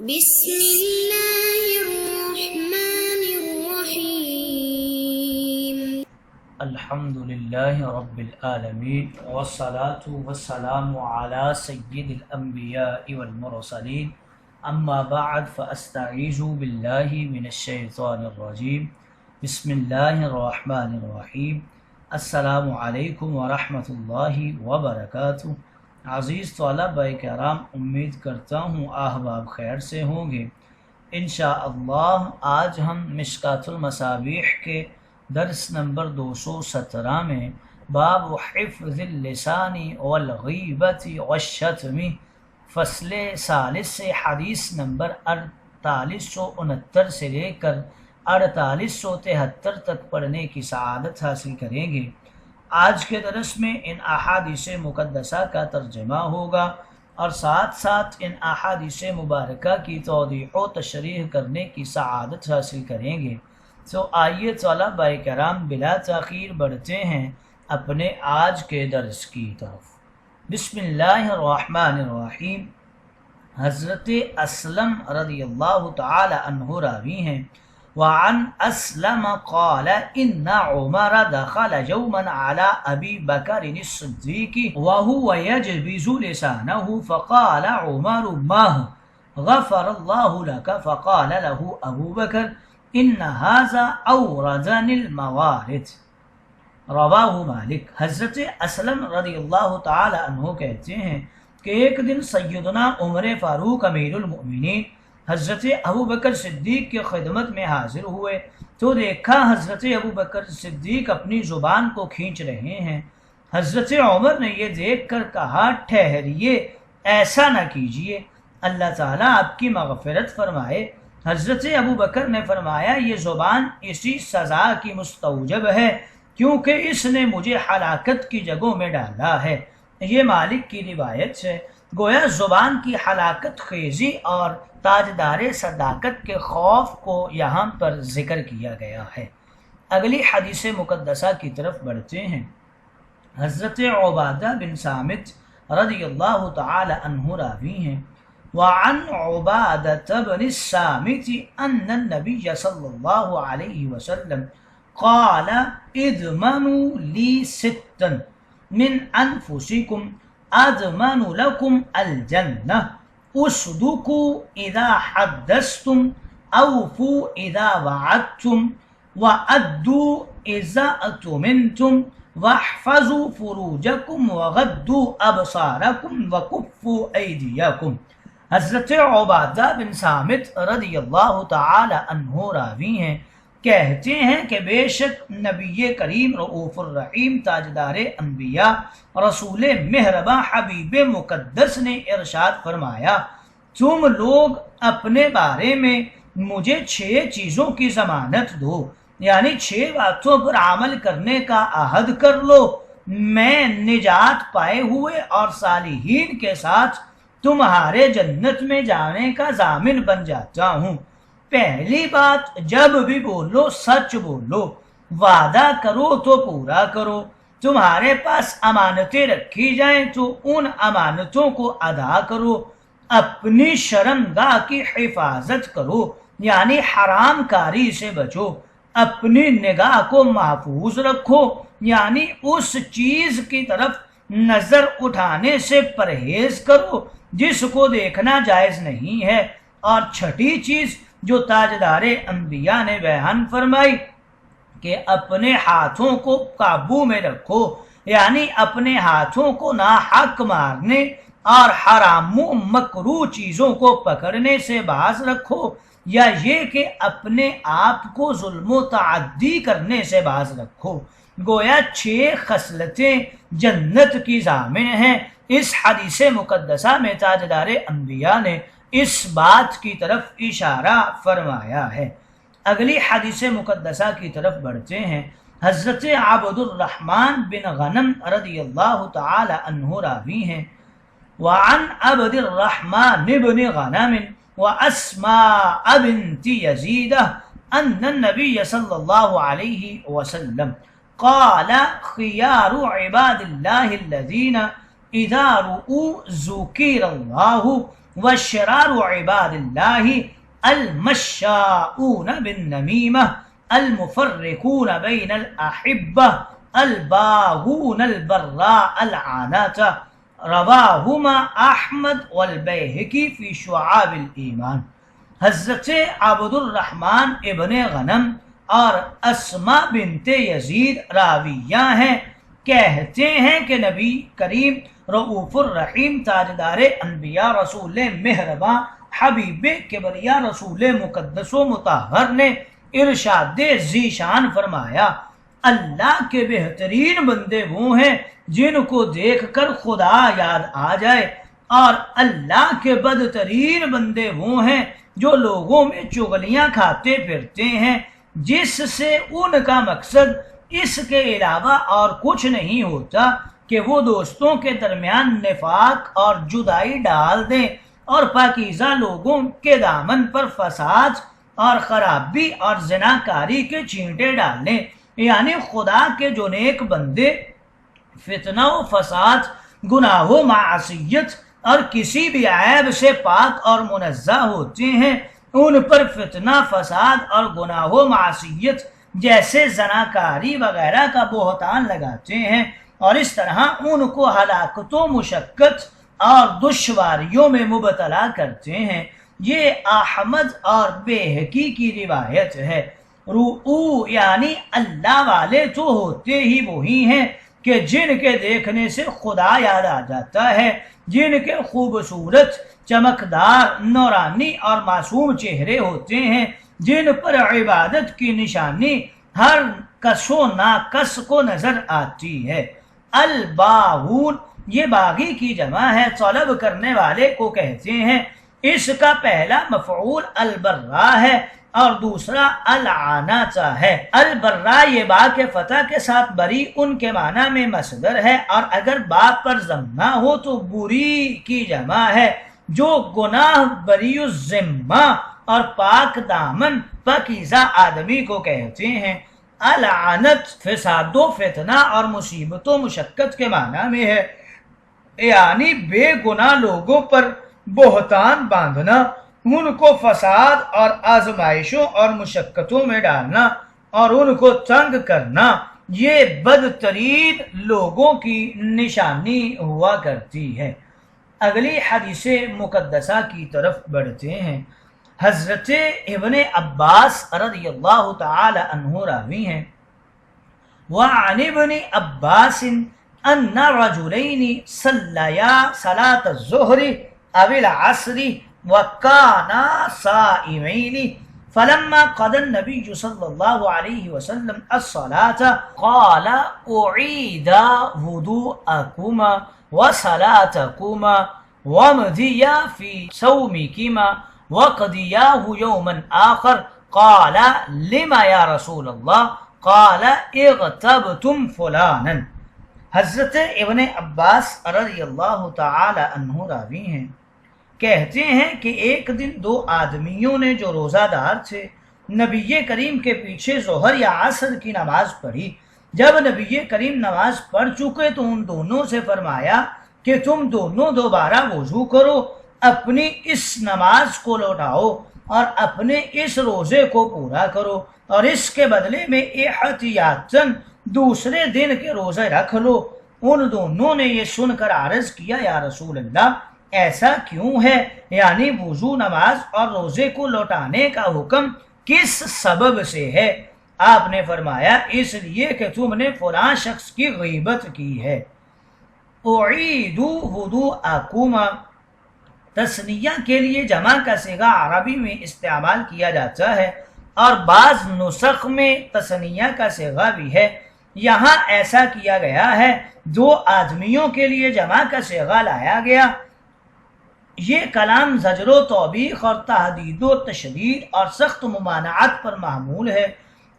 بسم اللہ الرحمن الرحیم الحمد للہ رب العالمین والصلاة والسلام علی سید الانبیاء والمرسلین اما بعد فاستعیذ باللہ من الشیطان الرجیم بسم اللہ الرحمن الرحیم السلام علیکم ورحمۃ اللہ وبرکاتہ۔ عزیز طلبہ کرام، امید کرتا ہوں احباب خیر سے ہوں گے۔ انشاءاللہ آج ہم مشکاۃ المصابیح کے درس نمبر 217 میں باب حفظ اللسان والغیبت والشتم فصل ثالث سے حدیث نمبر 4869 سے لے کر 4873 تک پڑھنے کی سعادت حاصل کریں گے۔ آج کے درس میں ان احادیث مقدسہ کا ترجمہ ہوگا اور ساتھ ساتھ ان احادیث مبارکہ کی توضیح و تشریح کرنے کی سعادت حاصل کریں گے۔ تو آئیے طلبہ کرام بلا تاخیر بڑھتے ہیں اپنے آج کے درس کی طرف۔ بسم اللہ الرحمن الرحیم۔ حضرت اسلم رضی اللہ تعالی عنہ راوی ہیں، وعن اسلم قال ان عمر دخل يوما على ابي بكر الصديق وهو يجبز لسانه فقال عمر ما غفر الله لك؟ فقال له ابو بكر ان هذا اوردني الموارد، رواہ مالک۔ حضرت اسلم رضی اللہ تعالی عنہ کہتے ہیں کہ ایک دن سیدنا عمر فاروق امیر المؤمنین حضرت ابو بکر صدیق کی خدمت میں حاضر ہوئے تو دیکھا حضرت ابو بکر صدیق اپنی زبان کو کھینچ رہے ہیں۔ حضرت عمر نے یہ دیکھ کر کہا، ٹھہریے، ایسا نہ کیجیے، اللہ تعالیٰ آپ کی مغفرت فرمائے۔ حضرت ابو بکر نے فرمایا، یہ زبان اسی سزا کی مستوجب ہے کیونکہ اس نے مجھے ہلاکت کی جگہوں میں ڈالا ہے۔ یہ مالک کی روایت ہے۔ گویا زبان کی ہلاکت خیزی اور تاجدار صداقت کے خوف کو یہاں پر ذکر کیا گیا ہے۔ اگلی حدیث مقدسہ کی طرف بڑھتے ہیں۔ حضرت عبادہ بن صامت رضی اللہ تعالی عنہ راوی ہیں، وعن عبادة بن الصامت ان النبی صلی اللہ علیہ وسلم قال اضمنوا لی ستا من انفسکم اضمن لکم الجنہ، اصدقوا اذا حدثتم، اوفوا اذا وعدتم، وادوا اذا اؤتمنتم، واحفظوا فروجکم، وغضوا ابصارکم، وکفوا ایدیکم۔ حضرت عبادہ بن صامت رضی اللہ تعالی عنہ راوی ہیں، کہتے ہیں کہ بے شک نبی کریم رؤوف الرحیم تاجدار انبیاء رسول مہرباں حبیب مقدس نے ارشاد فرمایا، تم لوگ اپنے بارے میں مجھے 6 چیزوں کی ضمانت دو، یعنی 6 باتوں پر عمل کرنے کا عہد کر لو، میں نجات پائے ہوئے اور صالحین کے ساتھ تمہارے جنت میں جانے کا ضامن بن جاتا ہوں۔ پہلی بات، جب بھی بولو سچ بولو، وعدہ کرو تو پورا کرو، تمہارے پاس امانتیں رکھی جائیں تو ان امانتوں کو ادا کرو، اپنی شرمگاہ کی حفاظت کرو یعنی حرام کاری سے بچو، اپنی نگاہ کو محفوظ رکھو یعنی اس چیز کی طرف نظر اٹھانے سے پرہیز کرو جس کو دیکھنا جائز نہیں ہے، اور چھٹی چیز جو تاجدار انبیاء نے بیان فرمائی کہ اپنے ہاتھوں کو قابو میں رکھو، یعنی اپنے ہاتھوں کو ناحق مارنے اور حرام و مکروہ چیزوں کو پکڑنے سے باز رکھو، یا یہ کہ اپنے آپ کو ظلم و تعدی کرنے سے باز رکھو۔ گویا 6 خصلتیں جنت کی ضامن ہیں۔ اس حدیث مقدسہ میں تاجدار انبیاء نے اس بات کی طرف اشارہ فرمایا ہے۔ اگلی حدیث مقدسہ کی طرف بڑھتے ہیں۔ حضرت عبد الرحمن بن غنم رضی اللہ تعالی عنہ راوی ہیں، وعن عبد الرحمن بن غنم واسماء بنت یزید ان النبی صلی اللہ علیہ وسلم قال خیار عباد اللہ الذین اذا رؤوا ذکر اللہ وشرار عباد اللہ المشاؤون بالنمیمہ المفرقون بین الاحبہ الباغون البراء العانات، رواہما احمد والبیہقی فی شعاب الایمان۔ حضرت عبد الرحمن ابن غنم اور اسما بنت یزید راویہ ہیں، کہتے ہیں کہ نبی کریم رؤوف الرحیم تاجدار انبیاء رسول مہرباں حبیب کبریا رسول مقدس و مطہر نے ارشاد ذیشان فرمایا، اللہ کے بہترین بندے وہ ہیں جن کو دیکھ کر خدا یاد آ جائے، اور اللہ کے بدترین بندے وہ ہیں جو لوگوں میں چغلیاں کھاتے پھرتے ہیں، جس سے ان کا مقصد اس کے علاوہ اور کچھ نہیں ہوتا کہ وہ دوستوں کے درمیان نفاق اور جدائی ڈال دیں اور پاکیزہ لوگوں کے دامن پر فساد اور خرابی اور زناکاری کے چینٹے ڈال دیں۔ یعنی خدا کے جو نیک بندے فتنہ و فساد، گناہ و معصیت اور کسی بھی عیب سے پاک اور منزہ ہوتے ہیں، ان پر فتنہ، فساد اور گناہ و معصیت جیسے زناکاری وغیرہ کا بہتان لگاتے ہیں اور اس طرح ان کو ہلاکت و مشقت اور دشواریوں میں مبتلا کرتے ہیں۔ یہ احمد اور بیہقی کی روایت ہے۔ رؤو یعنی اللہ والے تو ہوتے ہی وہی ہیں کہ جن کے دیکھنے سے خدا یاد آ جاتا ہے، جن کے خوبصورت، چمکدار، نورانی اور معصوم چہرے ہوتے ہیں، جن پر عبادت کی نشانی ہر کس و ناکس کو نظر آتی ہے۔ الباغون یہ باغی کی جمع ہے، طلب کرنے والے کو کہتے ہیں۔ اس کا پہلا مفعول البرا ہے اور دوسرا العناتا ہے۔ البرا یہ با کے فتح کے ساتھ بری ان کے معنی میں مصدر ہے، اور اگر با پر ضمہ ہو تو بری کی جمع ہے، جو گناہ بری الذمہ اور پاک دامن پاکیزہ آدمی کو کہتے ہیں۔ العنت فساد و فتنہ اور مصیبت و مشقت کے معنی میں ہے، یعنی بے گناہ لوگوں پر بہتان باندھنا، ان کو فساد اور آزمائشوں اور مشقتوں میں ڈالنا اور ان کو تنگ کرنا، یہ بدترین لوگوں کی نشانی ہوا کرتی ہے۔ اگلی حدیث مقدسہ کی طرف بڑھتے ہیں۔ حضرت ابن عباس رضی اللہ تعالی عنہ راوی ہیں، وعن ابن عباس ان رجلین صلیا صلاة الظہر او العصر وکانا صائمین فلما قضى النبي صلى الله عليه وسلم الصلاة قال أعيدا وضوءكما وصلاتكما وامضيا في صومكما وقضياه يوما آخر قال لما يا رسول الله قال اغتبتم فلانا۔ حضرت ابن عباس رضی اللہ تعالی عنہ راوی ہیں، کہتے ہیں کہ ایک دن دو آدمیوں نے جو روزہ دار تھے نبی کریم کے پیچھے ظہر یا عصر کی نماز پڑھی۔ جب نبی کریم نماز پڑھ چکے تو ان دونوں سے فرمایا کہ تم دونوں دوبارہ وضو کرو، اپنی اس نماز کو لوٹاؤ اور اپنے اس روزے کو پورا کرو، اور اس کے بدلے میں احتیاطاً دوسرے دن کے روزے رکھ لو۔ ان دونوں نے یہ سن کر عرض کیا، یا رسول اللہ ایسا کیوں ہے؟ یعنی وضو، نماز اور روزے کو لوٹانے کا حکم کس سبب سے ہے؟ آپ نے فرمایا اس لیے کہ تم نے فلاں شخص کی غیبت کی ہے۔ اعیدو وضوءکما تثنیہ کے لیے جمع کا صیغہ عربی میں استعمال کیا جاتا ہے اور بعض نسخ میں تثنیہ کا صیغہ بھی ہے۔ یہاں ایسا کیا گیا ہے، دو آدمیوں کے لیے جمع کا صیغہ لایا گیا۔ یہ کلام زجر و توبیخ اور تحدید و تشدید اور سخت ممانعت پر محمول ہے،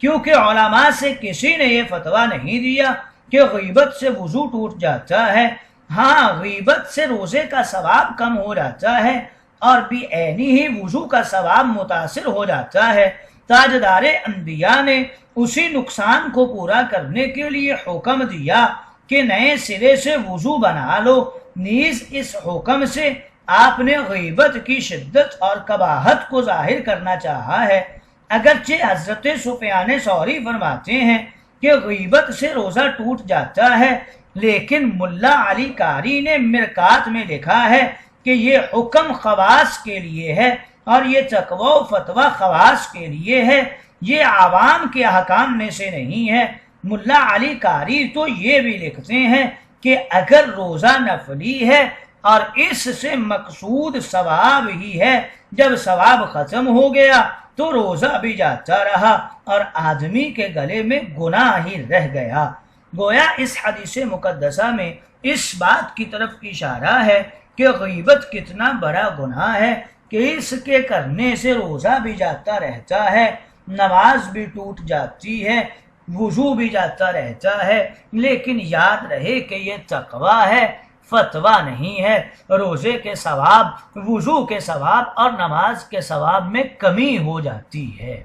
کیونکہ علماء سے کسی نے یہ فتویٰ نہیں دیا کہ غیبت سے وضو ٹوٹ جاتا ہے۔ ہاں، غیبت سے روزے کا ثواب کم ہو جاتا ہے اور بھی عینی ہی وضو کا ثواب متاثر ہو جاتا ہے۔ تاجدار انبیاء نے اسی نقصان کو پورا کرنے کے لیے حکم دیا کہ نئے سرے سے وضو بنا لو، نیز اس حکم سے آپ نے غیبت کی شدت اور قباحت کو ظاہر کرنا چاہا ہے۔ اگرچہ حضرت سفیان ثوری فرماتے ہیں کہ غیبت سے روزہ ٹوٹ جاتا ہے، لیکن ملا علی قاری نے مرکات میں لکھا ہے کہ یہ حکم خواص کے لیے ہے اور یہ تقوی و فتویٰ خواص کے لیے ہے، یہ عوام کے احکام میں سے نہیں ہے۔ ملا علی قاری تو یہ بھی لکھتے ہیں کہ اگر روزہ نفلی ہے اور اس سے مقصود ثواب ہی ہے، جب ثواب ختم ہو گیا تو روزہ بھی جاتا رہا اور آدمی کے گلے میں گناہ ہی رہ گیا۔ گویا اس حدیث مقدسہ میں اس بات کی طرف اشارہ ہے کہ غیبت کتنا بڑا گناہ ہے کہ اس کے کرنے سے روزہ بھی جاتا رہتا ہے، نماز بھی ٹوٹ جاتی ہے، وضو بھی جاتا رہتا ہے، لیکن یاد رہے کہ یہ تقوی ہے، فتویٰ نہیں ہے۔ روزے کے ثواب، وضو کے ثواب اور نماز کے ثواب میں کمی ہو جاتی ہے۔